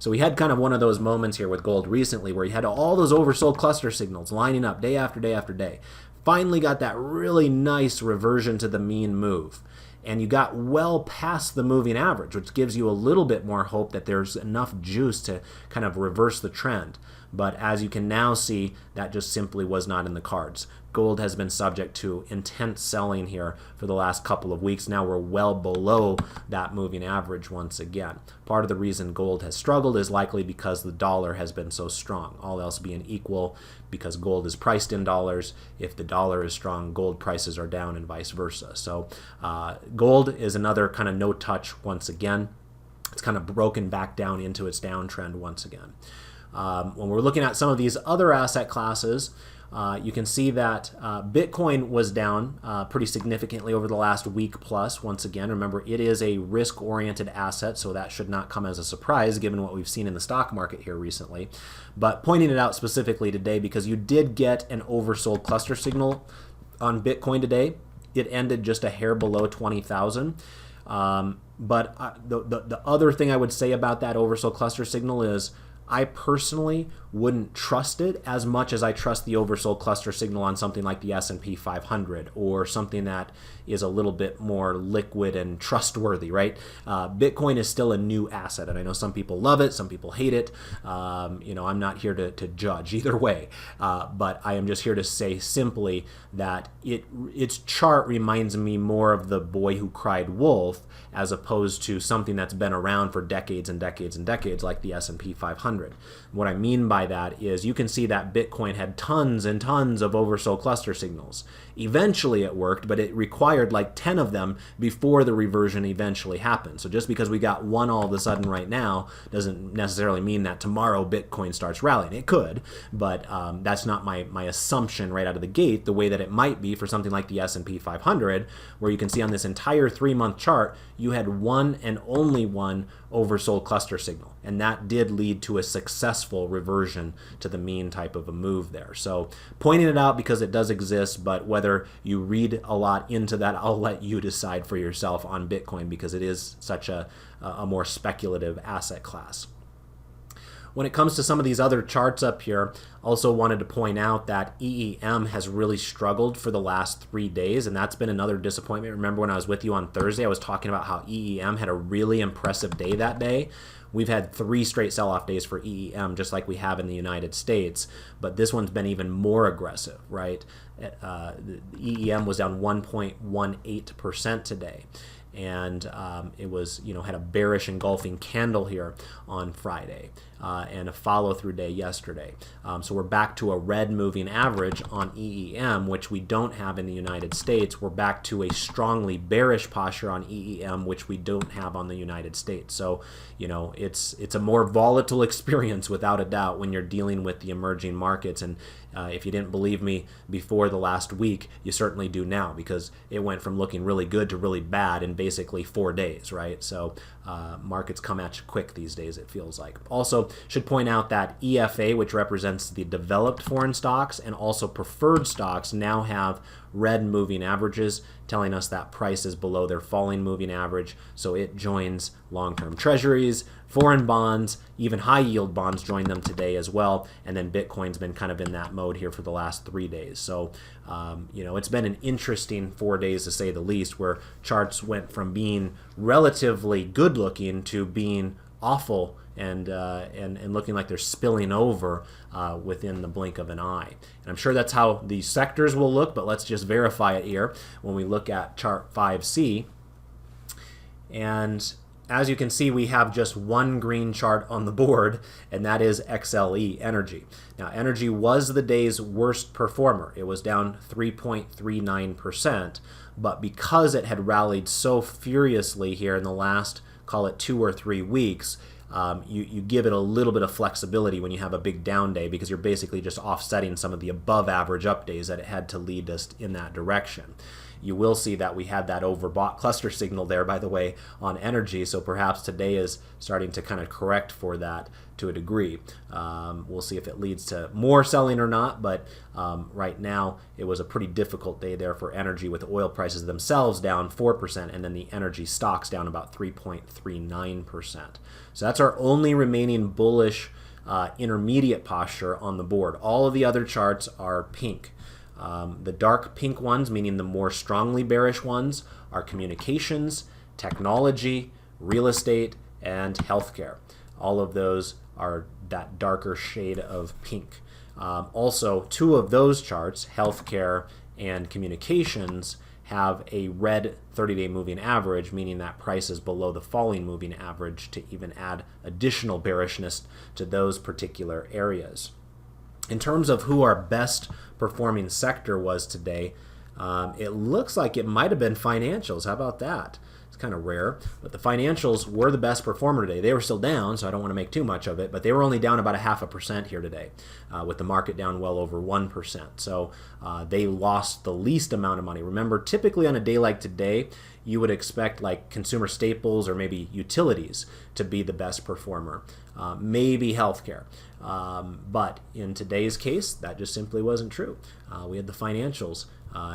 So we had kind of one of those moments here with gold recently where you had all those oversold cluster signals lining up day after day after day. Finally got that really nice reversion to the mean move. And you got well past the moving average, which gives you a little bit more hope that there's enough juice to kind of reverse the trend. But as you can now see, that just simply was not in the cards. Gold has been subject to intense selling here for the last couple of weeks. Now we're well below that moving average once again. Part of the reason gold has struggled is likely because the dollar has been so strong. All else being equal, because gold is priced in dollars, if the dollar is strong, gold prices are down and vice versa. So gold is another kind of no touch once again. It's kind of broken back down into its downtrend once again. When we're looking at some of these other asset classes, you can see that Bitcoin was down pretty significantly over the last week plus. Once again, remember, it is a risk-oriented asset, so that should not come as a surprise given what we've seen in the stock market here recently. But pointing it out specifically today because you did get an oversold cluster signal on Bitcoin today. It ended just a hair below 20,000. But the other thing I would say about that oversold cluster signal is I personally wouldn't trust it as much as I trust the oversold cluster signal on something like the S&P 500 or something that is a little bit more liquid and trustworthy, right? Bitcoin is still a new asset, and I know some people love it, some people hate it. I'm not here to judge either way, but I am just here to say simply that its chart reminds me more of the boy who cried wolf as opposed to something that's been around for decades and decades and decades like the S&P 500. What I mean by that is you can see that Bitcoin had tons and tons of oversold cluster signals. Eventually it worked, but it required like 10 of them before the reversion eventually happened. So just because we got one all of a sudden right now doesn't necessarily mean that tomorrow Bitcoin starts rallying. It could, but that's not my assumption right out of the gate, the way that it might be for something like the S&P 500, where you can see on this entire 3-month chart, you had one and only one oversold cluster signal. And that did lead to a successful reversion to the mean type of a move there. So pointing it out because it does exist, but whether you read a lot into that, I'll let you decide for yourself on Bitcoin because it is such a more speculative asset class. When it comes to some of these other charts up here, also wanted to point out that EEM has really struggled for the last 3 days, and that's been another disappointment. Remember when I was with you on Thursday, I was talking about how EEM had a really impressive day that day. We've had 3 straight sell-off days for EEM, just like we have in the United States, but this one's been even more aggressive, right? The EEM was down 1.18% today. And it was, had a bearish engulfing candle here on Friday and a follow-through day yesterday. So we're back to a red moving average on EEM, which we don't have in the United States. We're back to a strongly bearish posture on EEM, which we don't have on the United States. So, it's a more volatile experience without a doubt when you're dealing with the emerging markets. And if you didn't believe me before the last week, you certainly do now because it went from looking really good to really bad in basically 4 days, right? So markets come at you quick these days, it feels like. Also, should point out that EFA, which represents the developed foreign stocks, and also preferred stocks now have red moving averages, telling us that price is below their falling moving average. So it joins long-term treasuries, foreign bonds, even high-yield bonds join them today as well. And then Bitcoin's been kind of in that mode here for the last 3 days. So, it's been an interesting 4 days to say the least, where charts went from being relatively good-looking to being awful and looking like they're spilling over within the blink of an eye. And I'm sure that's how the sectors will look, but let's just verify it here when we look at chart 5C. And as you can see, we have just one green chart on the board, and that is XLE, Energy. Now, Energy was the day's worst performer. It was down 3.39%, but because it had rallied so furiously here in the last, call it 2 or 3 weeks, you give it a little bit of flexibility when you have a big down day because you're basically just offsetting some of the above average up days that it had to lead us in that direction. You will see that we had that overbought cluster signal there, by the way, on Energy, so perhaps today is starting to kind of correct for that to a degree. We'll see if it leads to more selling or not, but right now it was a pretty difficult day there for Energy with oil prices themselves down 4% and then the energy stocks down about 3.39%. So that's our only remaining bullish intermediate posture on the board. All of the other charts are pink. The dark pink ones, meaning the more strongly bearish ones, are communications, technology, real estate, and healthcare. All of those are that darker shade of pink. Also, 2 of those charts, healthcare and communications, have a red 30-day moving average, meaning that price is below the falling moving average to even add additional bearishness to those particular areas. In terms of who our best performing sector was today, it looks like it might have been financials. How about that? It's kind of rare, but the financials were the best performer today. They were still down, so I don't want to make too much of it, but they were only down about 0.5% here today, with the market down well over 1%. So they lost the least amount of money. Remember, typically on a day like today, you would expect like consumer staples or maybe utilities to be the best performer, maybe healthcare. But in today's case, that just simply wasn't true. We had the financials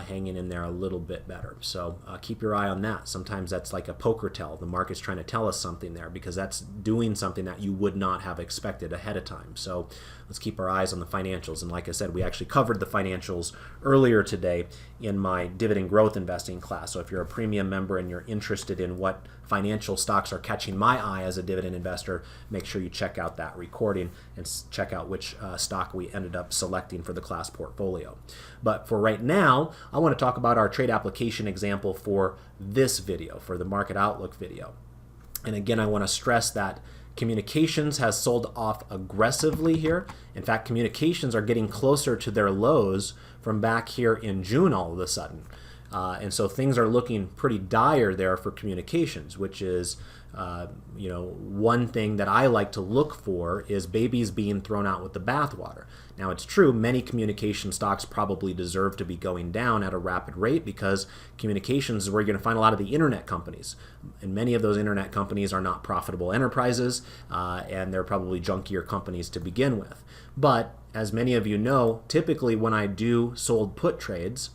hanging in there a little bit better. So keep your eye on that. Sometimes that's like a poker tell. The market's trying to tell us something there because that's doing something that you would not have expected ahead of time. So let's keep our eyes on the financials. And like I said, we actually covered the financials earlier today in my dividend growth investing class. So if you're a premium member and you're interested in what financial stocks are catching my eye as a dividend investor, make sure you check out that recording and check out which stock we ended up selecting for the class portfolio. But for right now, I want to talk about our trade application example for this video, for the market outlook video. And again, I want to stress that communications has sold off aggressively here. In fact, communications are getting closer to their lows from back here in June all of a sudden. And so things are looking pretty dire there for communications, which is, one thing that I like to look for is babies being thrown out with the bathwater. Now, it's true, many communication stocks probably deserve to be going down at a rapid rate because communications is where you're going to find a lot of the internet companies. And many of those internet companies are not profitable enterprises, and they're probably junkier companies to begin with. But as many of you know, typically when I do sold put trades,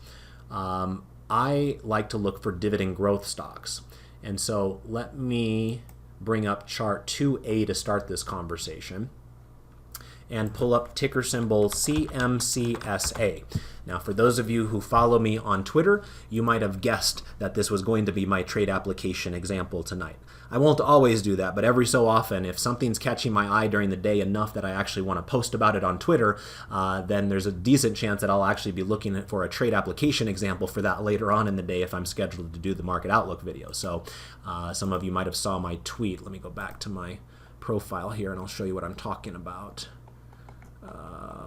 I like to look for dividend growth stocks. And so let me bring up chart 2A to start this conversation and pull up ticker symbol CMCSA. Now, for those of you who follow me on Twitter, you might have guessed that this was going to be my trade application example tonight. I won't always do that, but every so often, if something's catching my eye during the day enough that I actually want to post about it on Twitter, then there's a decent chance that I'll actually be looking for a trade application example for that later on in the day if I'm scheduled to do the market outlook video. So some of you might have saw my tweet. Let me go back to my profile here and I'll show you what I'm talking about.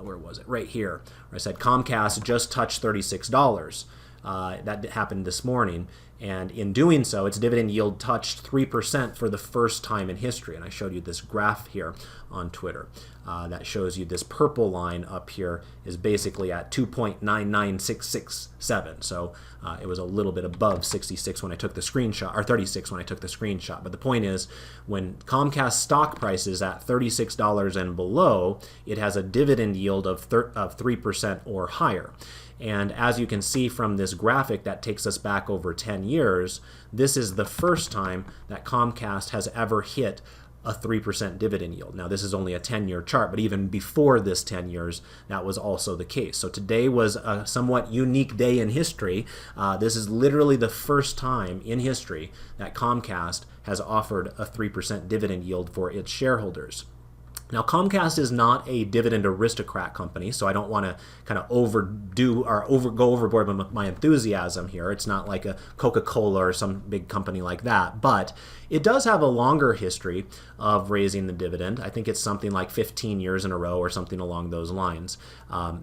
Where was it? Right here, where I said Comcast just touched $36. That happened this morning. And in doing so, its dividend yield touched 3% for the first time in history. And I showed you this graph here on Twitter that shows you this purple line up here is basically at 2.99667. So it was a little bit above 66 when I took the screenshot, or 36 when I took the screenshot. But the point is, when Comcast stock price is at $36 and below, it has a dividend yield of 3% or higher. And as you can see from this graphic that takes us back over 10 years, this is the first time that Comcast has ever hit a 3% dividend yield. Now, this is only a 10-year chart, but even before this 10 years, that was also the case. So today was a somewhat unique day in history. This is literally the first time in history that Comcast has offered a 3% dividend yield for its shareholders. Now, Comcast is not a dividend aristocrat company, so I don't want to kind of overdo or go overboard with my enthusiasm here. It's not like a Coca-Cola or some big company like that, but it does have a longer history of raising the dividend. I think it's something like 15 years in a row or something along those lines.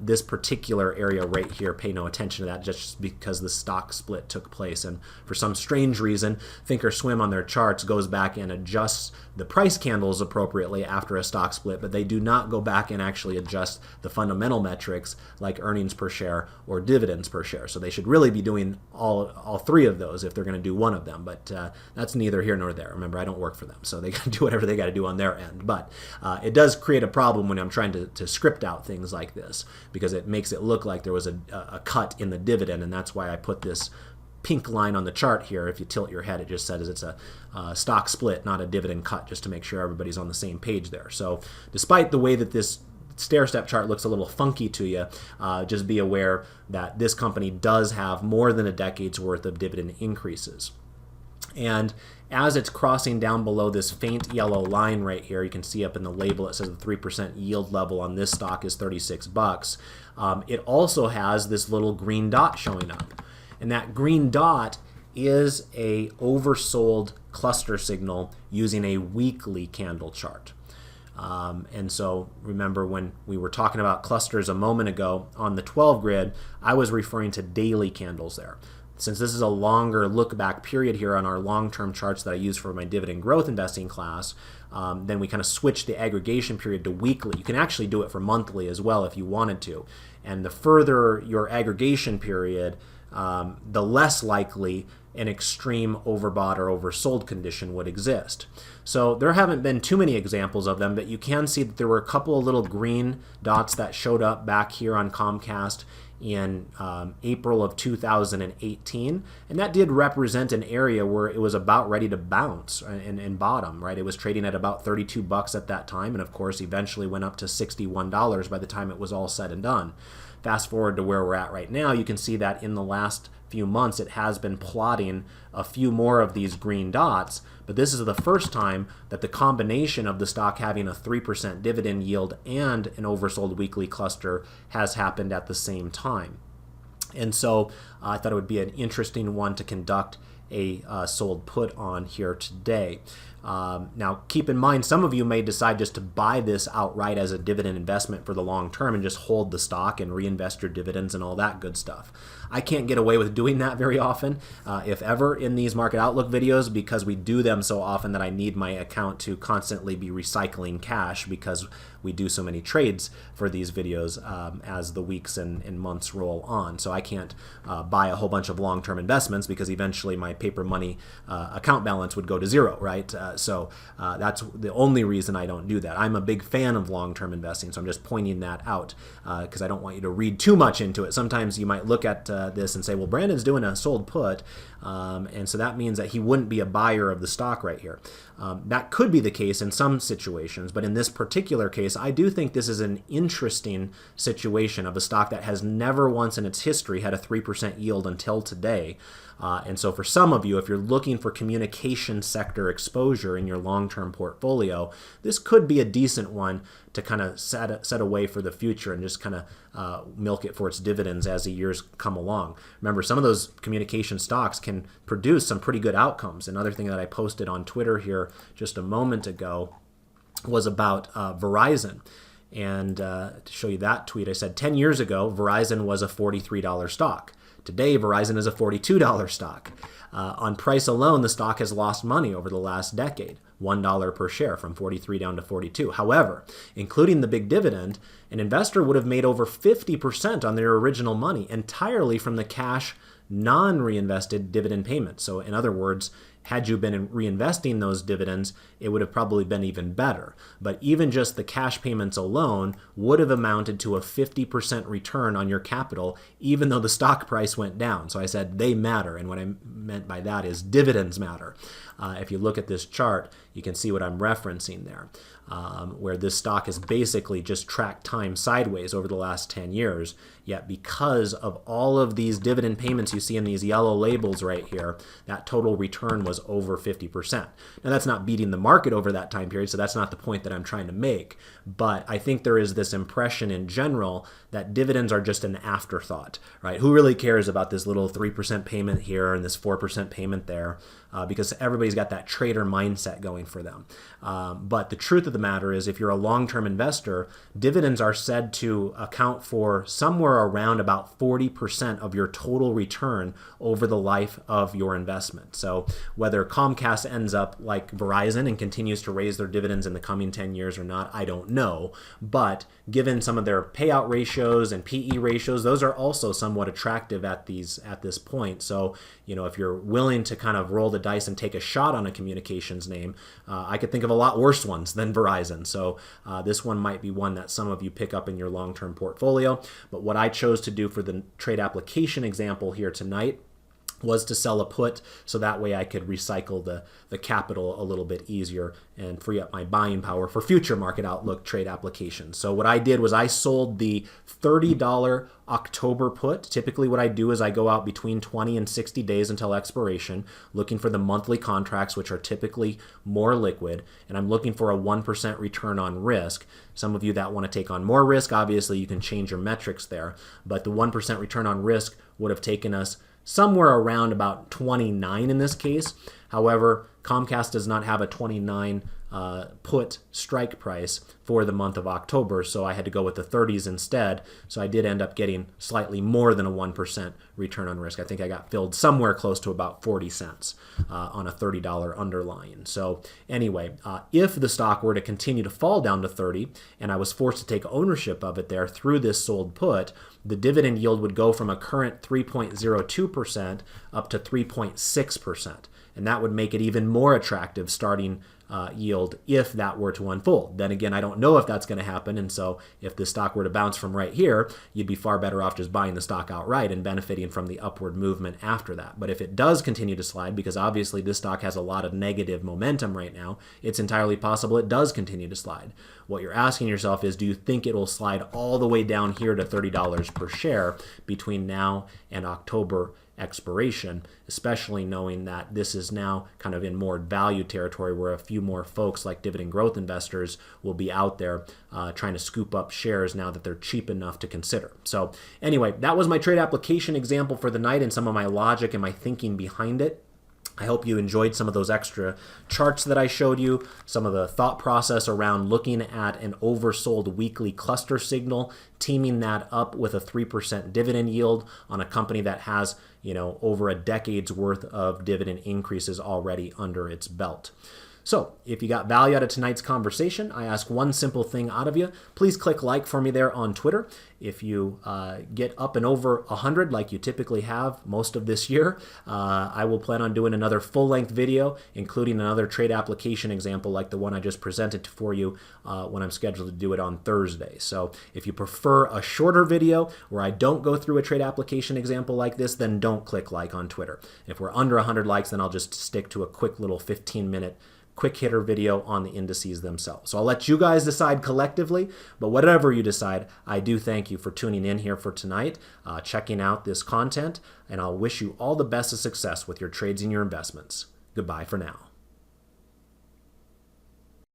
This particular area right here, pay no attention to that just because the stock split took place. And for some strange reason, Thinkorswim on their charts goes back and adjusts the price candles appropriately after a stock split, but they do not go back and actually adjust the fundamental metrics like earnings per share or dividends per share. So they should really be doing all three of those if they're going to do one of them, but that's neither here nor there. Remember, I don't work for them, so they can do whatever they got to do on their end. But it does create a problem when I'm trying to script out things like this, because it makes it look like there was a cut in the dividend, and that's why I put this pink line on the chart here. If you tilt your head, it just says it's a stock split, not a dividend cut, just to make sure everybody's on the same page there. So despite the way that this stair-step chart looks a little funky to you, just be aware that this company does have more than a decade's worth of dividend increases. And as it's crossing down below this faint yellow line right here, you can see up in the label it says the 3% yield level on this stock is $36. It also has this little green dot showing up. And that green dot is a oversold cluster signal using a weekly candle chart. And so remember when we were talking about clusters a moment ago on the 12 grid, I was referring to daily candles there. since this is a longer look back period here on our long-term charts that I use for my dividend growth investing class, then we kind of switch the aggregation period to weekly. You can actually do it for monthly as well if you wanted to. And the further your aggregation period, the less likely an extreme overbought or oversold condition would exist. So there haven't been too many examples of them, but you can see that there were a couple of little green dots that showed up back here on Comcast in April of 2018, and that did represent an area where it was about ready to bounce and bottom, right? It was trading at about 32 bucks at that time, and of course eventually went up to $61 by the time it was all said and done. Fast forward to where we're at right now, you can see that in the last few months it has been plotting a few more of these green dots, but this is the first time that the combination of the stock having a 3% dividend yield and an oversold weekly cluster has happened at the same time. And so I thought it would be an interesting one to conduct a sold put on here today. Now, keep in mind, some of you may decide just to buy this outright as a dividend investment for the long term and just hold the stock and reinvest your dividends and all that good stuff. I can't get away with doing that very often, if ever, in these market outlook videos, because we do them so often that I need my account to constantly be recycling cash because we do so many trades for these videos as the weeks and months roll on. So I can't buy a whole bunch of long-term investments because eventually my paper money account balance would go to zero, right? So that's the only reason I don't do that. I'm a big fan of long-term investing, so I'm just pointing that out because I don't want you to read too much into it. Sometimes you might look at this and say, well, Brandon's doing a sold put, and so that means that he wouldn't be a buyer of the stock right here. That could be the case in some situations, but in this particular case, I do think this is an interesting situation of a stock that has never once in its history had a 3% yield until today. And so for some of you, if you're looking for communication sector exposure in your long-term portfolio, this could be a decent one to kind of set away for the future and just kind of milk it for its dividends as the years come along. Remember, some of those communication stocks can produce some pretty good outcomes. Another thing that I posted on Twitter here just a moment ago was about Verizon. And to show you that tweet, I said 10 years ago, Verizon was a $43 stock. Today, Verizon is a $42 stock. On price alone, the stock has lost money over the last decade, $1 per share from 43 down to 42. However, including the big dividend, an investor would have made over 50% on their original money entirely from the cash non-reinvested dividend payment. So in other words, had you been reinvesting those dividends, it would have probably been even better. But even just the cash payments alone would have amounted to a 50% return on your capital, even though the stock price went down. So I said they matter, and what I meant by that is dividends matter. If you look at this chart, you can see what I'm referencing there, where this stock has basically just tracked time sideways over the last 10 years. Yet because of all of these dividend payments you see in these yellow labels right here, that total return was over 50%. Now that's not beating the market over that time period, so that's not the point that I'm trying to make. But I think there is this impression in general that dividends are just an afterthought, right? Who really cares about this little 3% payment here and this 4% payment there? Because everybody's got that trader mindset going for them. But the truth of the matter is, if you're a long-term investor, dividends are said to account for somewhere around about 40% of your total return over the life of your investment. So whether Comcast ends up like Verizon and continues to raise their dividends in the coming 10 years or not, I don't know. But given some of their payout ratios and PE ratios, those are also somewhat attractive at this point. So, if you're willing to kind of roll the dice and take a shot on a communications name, I could think of a lot worse ones than Verizon. So this one might be one that some of you pick up in your long-term portfolio. But what I chose to do for the trade application example here tonight was to sell a put, so that way I could recycle the capital a little bit easier and free up my buying power for future market outlook trade applications. So what I did was I sold the $30 October put. Typically what I do is I go out between 20 and 60 days until expiration, looking for the monthly contracts, which are typically more liquid, and I'm looking for a 1% return on risk. Some of you that want to take on more risk, obviously you can change your metrics there, but the 1% return on risk would have taken us somewhere around about 29 in this case. However, Comcast does not have a 29 put strike price for the month of October, so I had to go with the 30s instead. So I did end up getting slightly more than a 1% return on risk. I think I got filled somewhere close to about 40 cents on a $30 underlying. So anyway, if the stock were to continue to fall down to 30 and I was forced to take ownership of it there through this sold put, the dividend yield would go from a current 3.02% up to 3.6%. And that would make it even more attractive starting yield if that were to unfold. Then again, I don't know if that's going to happen, and so if the stock were to bounce from right here, you'd be far better off just buying the stock outright and benefiting from the upward movement after that. But if it does continue to slide, because obviously this stock has a lot of negative momentum right now, it's entirely possible it does continue to slide. What you're asking yourself is, do you think it will slide all the way down here to $30 per share between now and October expiration, especially knowing that this is now kind of in more value territory where a few more folks like dividend growth investors will be out there trying to scoop up shares now that they're cheap enough to consider. So anyway, that was my trade application example for the night and some of my logic and my thinking behind it. I hope you enjoyed some of those extra charts that I showed you, some of the thought process around looking at an oversold weekly cluster signal, teaming that up with a 3% dividend yield on a company that has, over a decade's worth of dividend increases already under its belt. So if you got value out of tonight's conversation, I ask one simple thing out of you. Please click like for me there on Twitter. If you get up and over 100 like you typically have most of this year, I will plan on doing another full-length video, including another trade application example like the one I just presented for you when I'm scheduled to do it on Thursday. So if you prefer a shorter video where I don't go through a trade application example like this, then don't click like on Twitter. If we're under 100 likes, then I'll just stick to a quick little 15-minute quick hitter video on the indices themselves. So I'll let you guys decide collectively, but whatever you decide, I do thank you for tuning in here for tonight, checking out this content, and I'll wish you all the best of success with your trades and your investments. Goodbye for now.